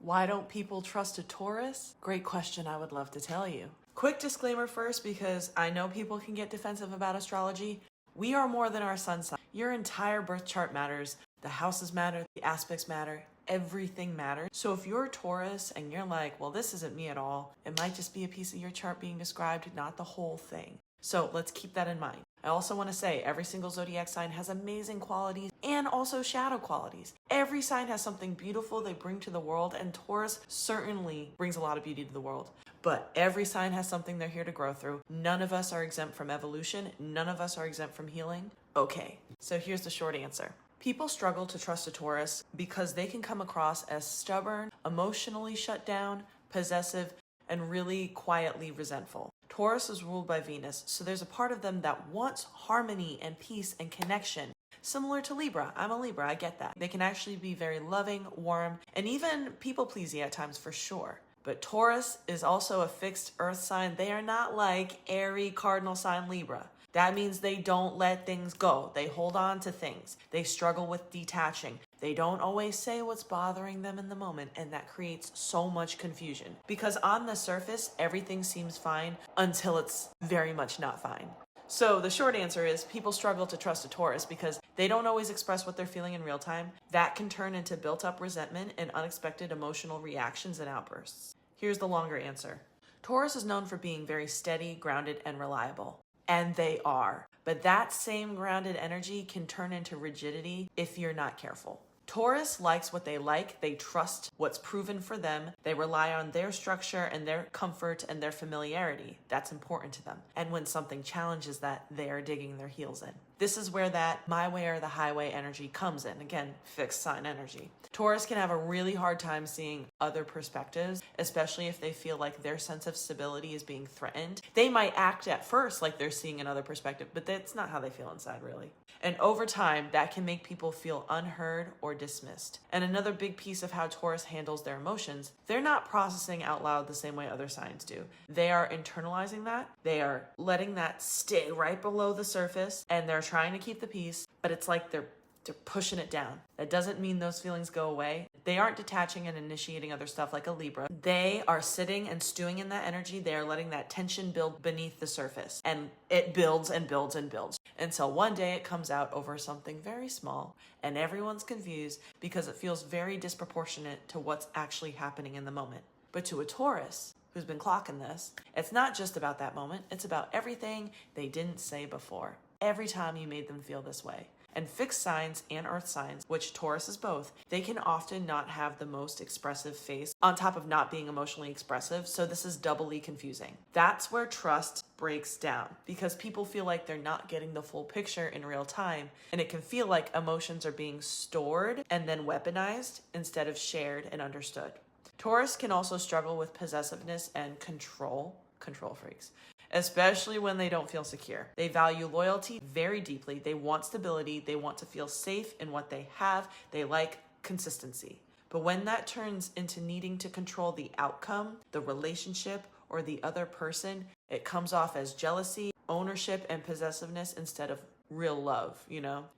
Why don't people trust a Taurus? Great question, I would love to tell you. Quick disclaimer first, because I know people can get defensive about astrology. We are more than our sun sign. Your entire birth chart matters. The houses matter, the aspects matter, everything matters. So if you're a Taurus and you're like, well, this isn't me at all, it might just be a piece of your chart being described, not the whole thing. So let's keep that in mind. I also want to say every single zodiac sign has amazing qualities and also shadow qualities. Every sign has something beautiful they bring to the world, and Taurus certainly brings a lot of beauty to the world. But every sign has something they're here to grow through. None of us are exempt from evolution. None of us are exempt from healing. Okay, so here's the short answer. People struggle to trust a Taurus because they can come across as stubborn, emotionally shut down, possessive, and really quietly resentful. Taurus is ruled by Venus, so there's a part of them that wants harmony and peace and connection. Similar to Libra. I'm a Libra, I get that. They can actually be very loving, warm, and even people-pleasing at times for sure. But Taurus is also a fixed earth sign. They are not like airy cardinal sign Libra. That means they don't let things go. They hold on to things. They struggle with detaching. They don't always say what's bothering them in the moment, and that creates so much confusion. Because on the surface, everything seems fine until it's very much not fine. So the short answer is people struggle to trust a Taurus because they don't always express what they're feeling in real time. That can turn into built-up resentment and unexpected emotional reactions and outbursts. Here's the longer answer. Taurus is known for being very steady, grounded, and reliable. And they are. But that same grounded energy can turn into rigidity if you're not careful. Taurus likes what they like. They trust what's proven for them. They rely on their structure and their comfort and their familiarity. That's important to them. And when something challenges that, they are digging their heels in. This is where that my way or the highway energy comes in. Again, fixed sign energy. Taurus can have a really hard time seeing other perspectives, especially if they feel like their sense of stability is being threatened. They might act at first like they're seeing another perspective, but that's not how they feel inside, really. And over time, that can make people feel unheard or dismissed. And another big piece of how Taurus handles their emotions, they're not processing out loud the same way other signs do. They are internalizing that. They are letting that stay right below the surface, and they're trying to keep the peace, but it's like they're pushing it down. That doesn't mean those feelings go away. They aren't detaching and initiating other stuff like a Libra. They are sitting and stewing in that energy. They are letting that tension build beneath the surface. And it builds and builds and builds. Until one day it comes out over something very small and everyone's confused because it feels very disproportionate to what's actually happening in the moment. But to a Taurus who's been clocking this, it's not just about that moment. It's about everything they didn't say before. Every time you made them feel this way. And fixed signs and earth signs, which Taurus is both, they can often not have the most expressive face on top of not being emotionally expressive, so this is doubly confusing. That's where trust breaks down because people feel like they're not getting the full picture in real time, and it can feel like emotions are being stored and then weaponized instead of shared and understood. Taurus can also struggle with possessiveness and control freaks. Especially when they don't feel secure. They value loyalty very deeply. They want stability. They want to feel safe in what they have. They like consistency. But when that turns into needing to control the outcome, the relationship, or the other person, it comes off as jealousy, ownership, and possessiveness instead of real love,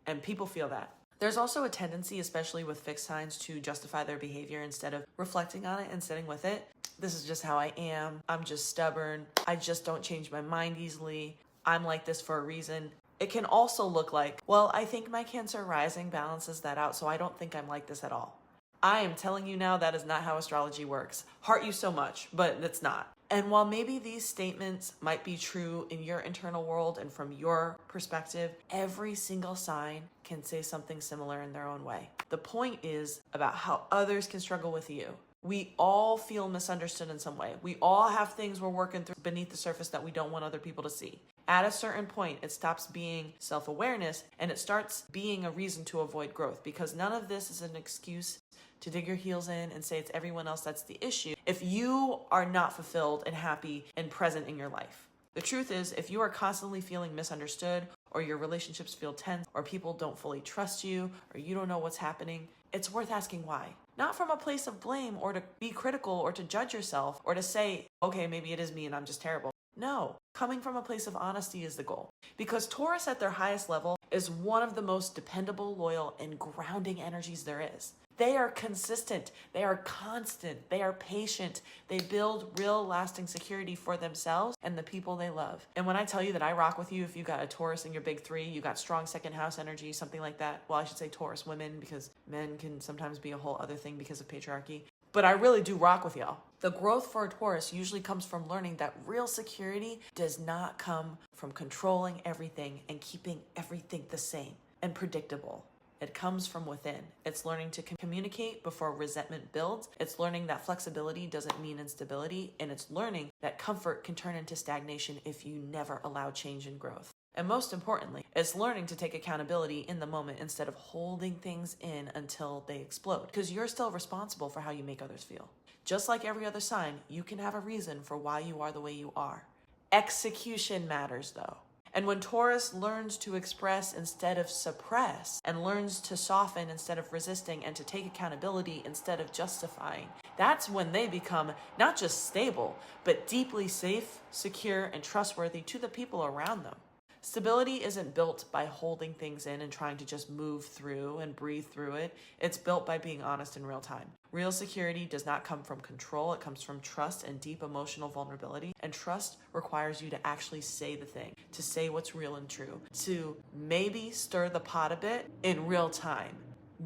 And people feel that. There's also a tendency, especially with fixed signs, to justify their behavior instead of reflecting on it and sitting with it. This is just how I am. I'm just stubborn. I just don't change my mind easily. I'm like this for a reason. It can also look like, well, I think my Cancer rising balances that out, so I don't think I'm like this at all. I am telling you now that is not how astrology works. Heart you so much, but it's not. And while maybe these statements might be true in your internal world and from your perspective, every single sign can say something similar in their own way. The point is about how others can struggle with you. We all feel misunderstood in some way. We all have things we're working through beneath the surface that we don't want other people to see. At a certain point, it stops being self-awareness and it starts being a reason to avoid growth, because none of this is an excuse to dig your heels in and say it's everyone else that's the issue if you are not fulfilled and happy and present in your life. The truth is, if you are constantly feeling misunderstood, or your relationships feel tense, or people don't fully trust you, or you don't know what's happening, it's worth asking why. Not from a place of blame or to be critical or to judge yourself or to say, okay, maybe it is me and I'm just terrible. No, coming from a place of honesty is the goal. Because Taurus at their highest level is one of the most dependable, loyal, and grounding energies there is. They are consistent. They are constant. They are patient. They build real lasting security for themselves and the people they love. And when I tell you that I rock with you, if you got a Taurus in your big three, you got strong second house energy, something like that. Well, I should say Taurus women, because men can sometimes be a whole other thing because of patriarchy. But I really do rock with y'all. The growth for a Taurus usually comes from learning that real security does not come from controlling everything and keeping everything the same and predictable. It comes from within. It's learning to communicate before resentment builds. It's learning that flexibility doesn't mean instability. And it's learning that comfort can turn into stagnation if you never allow change and growth. And most importantly, it's learning to take accountability in the moment instead of holding things in until they explode, because you're still responsible for how you make others feel. Just like every other sign, you can have a reason for why you are the way you are. Execution matters though. And when Taurus learns to express instead of suppress, and learns to soften instead of resisting, and to take accountability instead of justifying, that's when they become not just stable, but deeply safe, secure, and trustworthy to the people around them. Stability isn't built by holding things in and trying to just move through and breathe through it. It's built by being honest in real time. Real security does not come from control. It comes from trust and deep emotional vulnerability. And trust requires you to actually say the thing, to say what's real and true, to maybe stir the pot a bit in real time.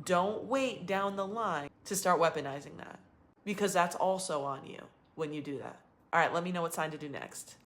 Don't wait down the line to start weaponizing that, because that's also on you when you do that. All right, let me know what sign to do next.